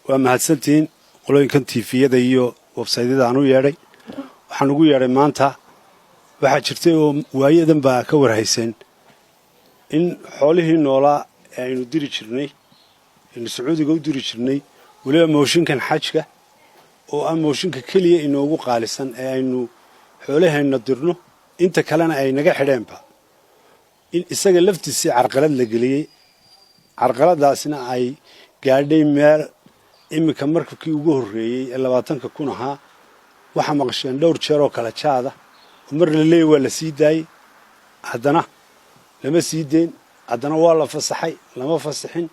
waa mahadsantiin qolooyinkan tiifiyada iyo websaydyada aan u yeedhay waxaan ugu yeedhay maanta waxaa jirtay oo waayadan baa ka warhayseen in xoolihii noolaa ee aynu diri jirnay aynu sacuudiga u diri jirnay weliba mooshinkan xajka oo aan mooshinka keliya inoogu qaalisan ee aynu xoolaheenna dirno inta kalena ay naga xidheenba in isaga laftiisii carqalad la geliyey carqaladaasna ay gaadhay meel iminka markabkii ugu horreeyey ee 20 kun ahaa waxaa maqasheen dhowr jeer oo kala jaada mar la leeyahay waa la sii daayey haddana lama sii deyn haddana waa la fasaxay lama fasaxin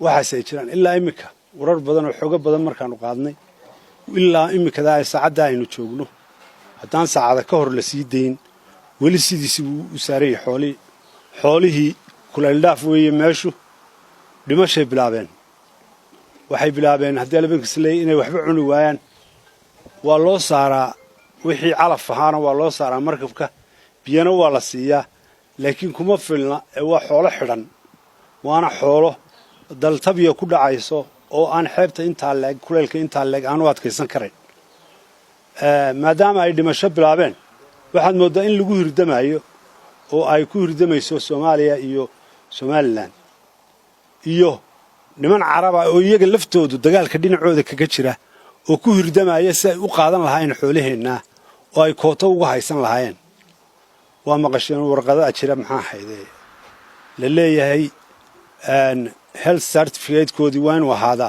waxaasay jiraan ilaa iminka warar badan oo xogo badan markaanu qaadnay ilaa iminkada ay saacadda aynu joogno haddaan saacada ka hor la sii deyn weli sidiisii buu u saarayay xoolihii kulayldhaaf weeye meeshu dhimashay bilaabeen waxay bilaabeen haddii labankiis leeyahay inay waxba cuni waayaan waa loo saaraa wixii calaf ahaana waa loo saaraa markabka biyana waa la siiyaa laakiin kuma filna ee waa xoolo xidhan waana xoolo daltabiya ku dhacayso oo aan xeebta intaa leeg kuleelka intaa leeg aan u adkaysan karayn maadaama ay dhimasho bilaabeen waxaad mooddaa in lagu hirdamayo oo ay ku hirdamayso Soomaaliya iyo Somaliland iyo niman carab ah oo iyaga laftoodu dagaalka dhinacooda kaga jira oo ku hirdamaya si ay u qaadan lahaayeen xoolaheena oo ay kooto uga haysan lahaayeen waa maqasheen warqada jira maxaa hayday la leeyahay health certificate koodi waan wahada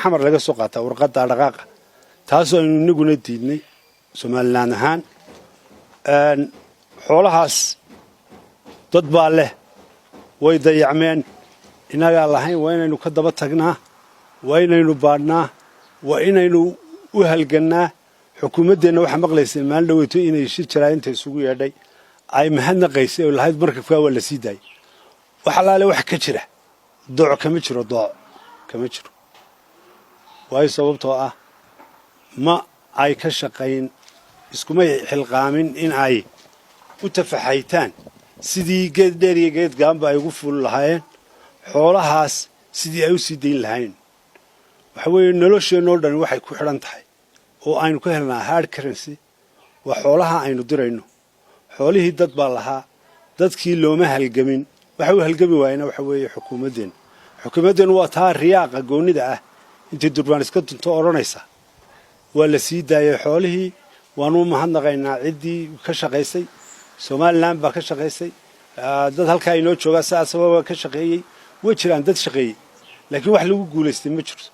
xamar laga soo qaataa warqada dhaqaaqa taasoo aynu inaguna diidnay Somaliland ahaan xoolahaas dad baa leh way dayacmeen inaga lahayn waa inaynu ka daba tagnaa waa inaynu baadhnaa waa inaynu u halgannaa xukuumaddeena waxa maqlaysay maalin dhaweeto inay shir jaraayinta isugu yeedhay ay mahadnaqaysay oo lahayd markabka waa la sii daayay waxa laale wax ka jira dooc kama jiro waayo sababtoo ah ma ay ka shaqayn iskuma xilqaamin in ay u tafaxaytaan sidii geed dheer iyo geed gaanba ay ugu fuul lahaayeen xoolahaas sidii ay u sii dayn lahayn waxa weeye nolosheenoo dhan waxay ku xidhan tahay oo aynu ka helnaa hard currency waa xoolaha aynu dirayno xoolihii dad baa lahaa dadkii looma halgamin waxa uu halgami waayna waxa weeye xukuumaddeen waa taa riyaaqa goonida ah intii durbaan iska dunto odhanaysa waa la sii daayay xoolihii waanu mahadnaqaynaa ciddii ka shaqaysay Somaliland baa ka shaqaysay dad halka inoo jooga sabab ka shaqeeyay way jiraan dad shaqeeyay laakiin wax lagu guuleystay ma jirto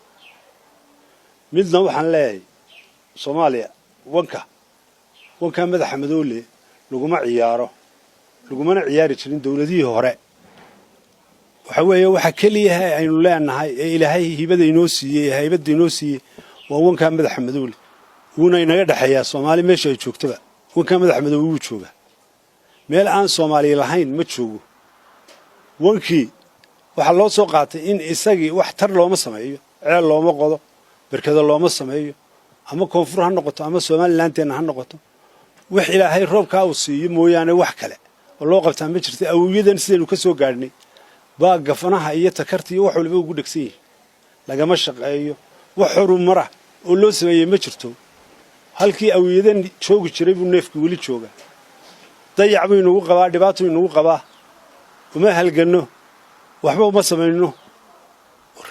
midna waxaan leeyahay Soomaaliya wanka madaxa madoole laguma ciyaari jirin dawladihii hore waxa weeye waxa kaliya aynu leenahay ee Ilaahay hibada inoo siiyay waa wanka madaxa madoole una inaga dhaxeeya Soomaali meesha ay joogtaba wanka madaxa madoole uu jooga meel aan Soomaali lahayn ma joogo wankii waxa loo soo qaatay in isagii wax tar looma sameeyo ceel looma qodo barkada looma sameeyo ama koonfur ha noqoto ama Somaliland ha noqoto wax Ilaahay roobka uu siiyo mooyaane wax kale oo loo qabtaa ma jirto awooyadan sidaynu ka soo gaadhnay baa gafanaha iyo takartii wax walba ugu dhagsan yihiin lagama shaqeeyo wax horumar ah oo loo sameeyay ma jirto halkii awooyadan joogi jiray buu neefku weli jooga dayac buu inagu qabaa dhibaato inagu qabaa uma halganno waxba uma sameeyno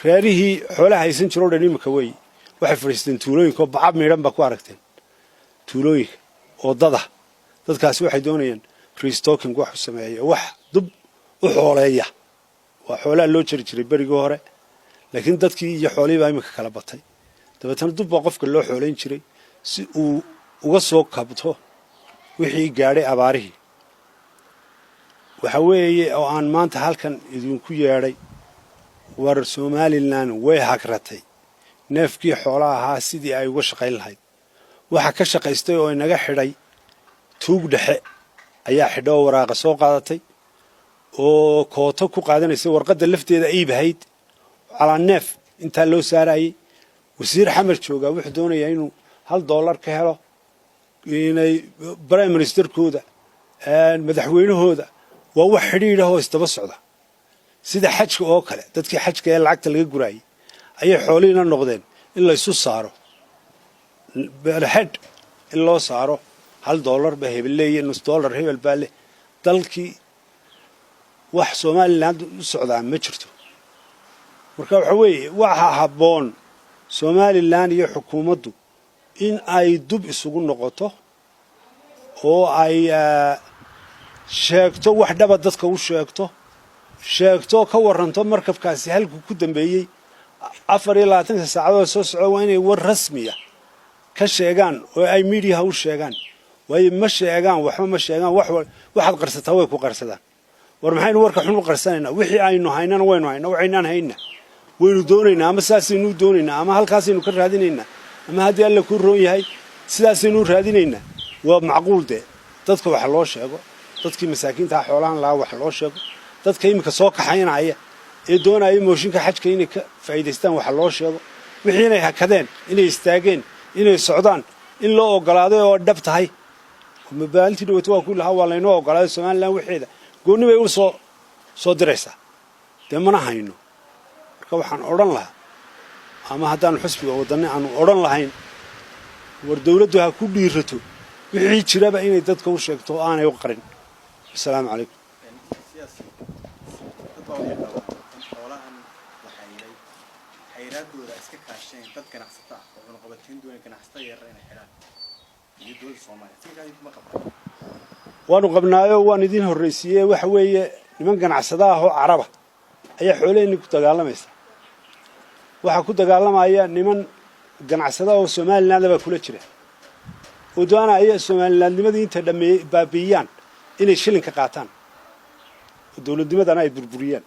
reerihii xoolaha haysan jiro dhan imika way waxay fariisteen tuulooyinka bacab meeran ba ku aragteen tuulooyinka oo dadkaasi waxay doonayaan restocking wax u sameeyo wax dib u xooleeya waa xoolaha loo jiri jiray berigii hore laakiin dadkii iyo xoolihii baa imika kala batay dabeetana dib baa qofka loo xooleyn jiray si uu uga soo kabto wixii gaadhay abaarihii waxa weeye oo aan maanta halkan idinku yeedhay war Somaliland way hagratay neefkii xoolaha ahaa sidii ay uga shaqayn lahayd waxa ka shaqaystay oo inaga xidhay tuug dhexe ayaa xidho waraaqa soo qaadatay oo kooto ku qaadanaysa warqada lafteeda ay bahayd ala neef inta loo saarayay wasiir xamar jooga wuxuu doonayaa inuu $1 ka helo inay prime ministerkooda madaxweynahooda waa wax xiriir ah oo isdaba socda sida xajka oo kale dadkii xajka ee lacagta laga guraayay ayay xoolihiina noqdeen in laysu saaro beelxedh in loo saaro $1 ba hebel leeya $0.5 hebel baa leh dalkii wax Somaliland u socdaa ma jirto marka waxa weeye waxa habboon Somaliland iyo xukuumaddu in ay dub isugu noqoto oo ay sheegto wax dhaba dadka u sheegto ka waranto markabkaasi halku ku dambeeyay 24 saacadood soo socdo waa inay war rasmi ah ka sheegaan oo ay media u sheegaan way ma sheegaan waxba ma sheegaan waxaad qarsataa way ku qarsadaan war maxaynu warka xun u qarsanaynaa wixii aynu haynana waynu haynaa waxaynaan haynaa waynu doonaynaa ama saasaynu doonaynaa ama halkaasaynu ka raadinaynaa ama haddii alla ku roon yahay sidaasaynu raadinaynaa waa macquul dadka wax loo sheego dadkii masaakiinta xoolahan lahaa wax loo sheego dadka imika soo kaxaynaya ee doonaya mooshinka xajka inay ka faa'iideystaan wax loo sheego wixii inay hakadeen inay istaageen inay socdaan in loo ogolaaday oo dhab tahay mabaalintii dhawaato waa ku lahaa waa laynoo ogolaaday Somaliland waxeeda gooni bay u soo diraysaa mana hayno marka waxaan odhan lahaa ama haddaan xusbiga wadani aanu odhan lahayn war dawladdu ha ku dhiirato wixii jiraba inay dadka u sheegto aanay u qarin assalaamu calaykum xayiraadooda iska kaasheen dad ganacsata oo cunaqabateyn doonay ganacsatada yar inay xidhaan iyo dowladda Soomaaliya sidii kuma qabtaan waanu qabnaayo waan idin horreysiyay waxa weeye niman ganacsada ah oo Caraba ayaa xooleenii ku dagaalamaysa waxa ku dagaalamaya niman ganacsada oo Somaliland ba kula jira oo doonaya Somalilandnimadii inta dhameeyay baabiyaan inay shilin ka qaataan dawladnimadana ay burburiyaan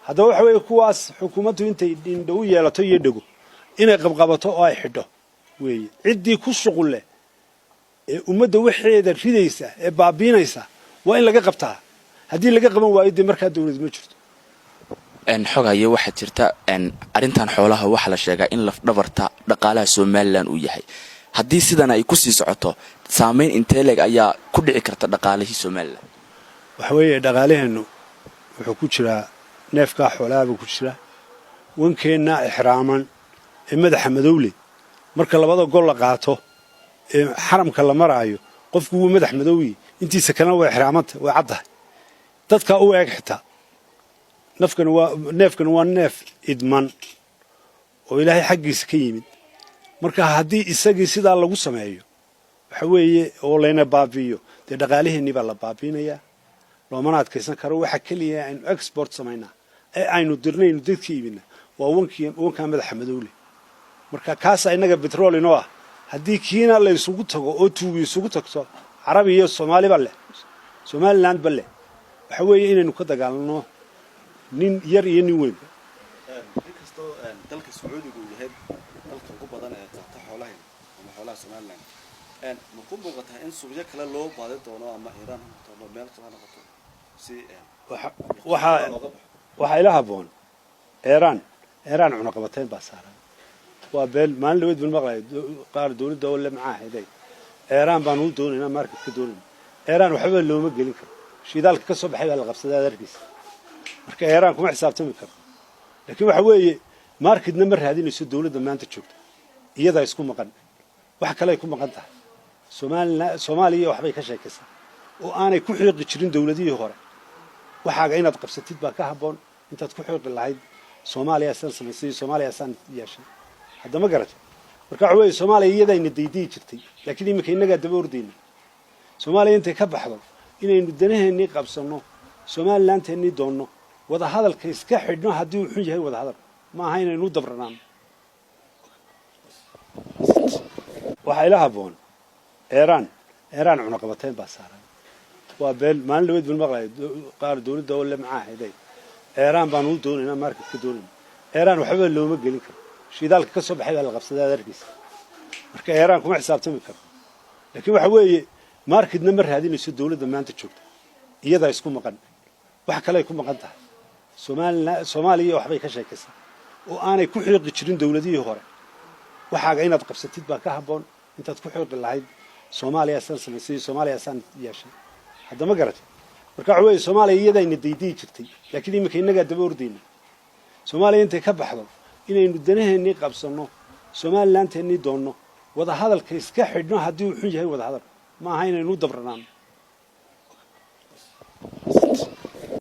haddaba waxa weeye kuwaas xukuumaddu intay indhow yeelato iyo dhago inay qabqabato oo ay xidho weeye ciddii ku shuqul leh ee ummadda waxeeda ridaysa ee baabiinaysa waa in laga qabtaa haddii laga qaban waayo dee markaa dawlad ma jirto xogayo waxa jirta arintan xoolaha waxa la sheegaa in laf dhabarta dhaqaalaha Somaliland uu yahay haddii sidan ay ku sii socoto saameyn intee leeg ayaa ku dhici karta dhaqaalihii Somaliland waxa weeye dhaqaalaheenu wuxuu ku jiraa neefka xoolaha ku jira wankeena ihraaman ee madaxa madowle marka labada gol la qaato ee xaramka la maraayo qofku uu madax madowyi intiisa kana waa ihraamanta waa caddahay dadka u eeg xitaa neefkan waa neef idman oo ilaahay xaggiisa ka yimid marka haddii isagii sidaa lagu sameeyo waxa weeye oo layna baabiyo dee dhaqaalaheennii baa la baabiinayaa loomana adkaysan karo waxa keliya aynu export samaynaa ee aynu dirnaynu dadka iibina waa wankaa madaxa madowle marka kaasa inaga petrol inoo ah haddii kiina la isugu tago oo tuubi isugu tagto Carabi iyo Soomaali ba leh Somaliland ba leh waxa weeye inaynu ka dagaalano nin yar iyo nin weyn inkastoo dalka Sacuudiga uu yahay dalka ugu badan ee qaata xoolaha ama xoolaha Somaliland ma ku muuqataa in suuqyo kale loo baadi doono ama Iran ama meel kale noqoto si waxa ila haboon Iran cunaqabateyn baa saaran waa beel maalin dhaweed bil maqlay qaar dawladda oo la macaahiday Iran baan u doonaynaa markadka doonaynaa Iran waxba looma gelin karo shidaalka ka soo baxay baa la qabsaday adarkiisa marka Iran kuma xisaabtami karo laakiin waxa weeye markadna ma raadinayso dawladda maanta joogta iyada isku maqan wax kale ay ku maqan tahay Soomaaliya waxbay ka sheekaysaa oo aanay ku xiiqi jirin dawladihii hore waxaaga inaad qabsatid baa ka haboon intaad ku xiiqi lahayd Soomaaliya san samaysay Soomaaliya san yeeshay hadda ma garato marka waxa weeye Soomaaliya iyadayna deydii jirtay laakiin imika inaga daba ordayna Soomaaliya intay ka baxdo inaynu danaheennii qabsano Somalilandteennii doonno wada hadalka iska xidhno haddii uu xun yahay wada hadal ma aha inaynu dabranaan waxa ila haboon Iran cunaqabateyn baa saaran waa beel maalin dhaweed bil maqlay qaar dawladda oo la macaahiday Iran baan u doonaynaa markadka doonaynaa Iran waxba looma gelin karo shidaalka ka soo baxay baa la qabsaday adarkiisa marka Iran kuma xisaabtami karo laakiin waxa weeye markadna ma raadinayso dawladda maanta joogta iyada isku maqan wax kale ay ku maqan tahay Soomaaliya waxbay ka sheekaysaa oo aanay ku xiiqi jirin dawladihii hore waxaaga inaad qabsatid baa ka haboon intaad ku xiiqi lahayd Soomaaliya san samaysay Soomaaliya san yeeshay hadda ma garato marka waxa weeye Soomaaliya iyadayna deydii jirtay laakiin imika inaga daba ordayna Soomaaliya intay ka baxdo inaynu danaheennii qabsanno somalilanteennii doonno wada hadalka iska xidhno haddii uu xun yahay wada hadal ma aha inaynu u dabranaano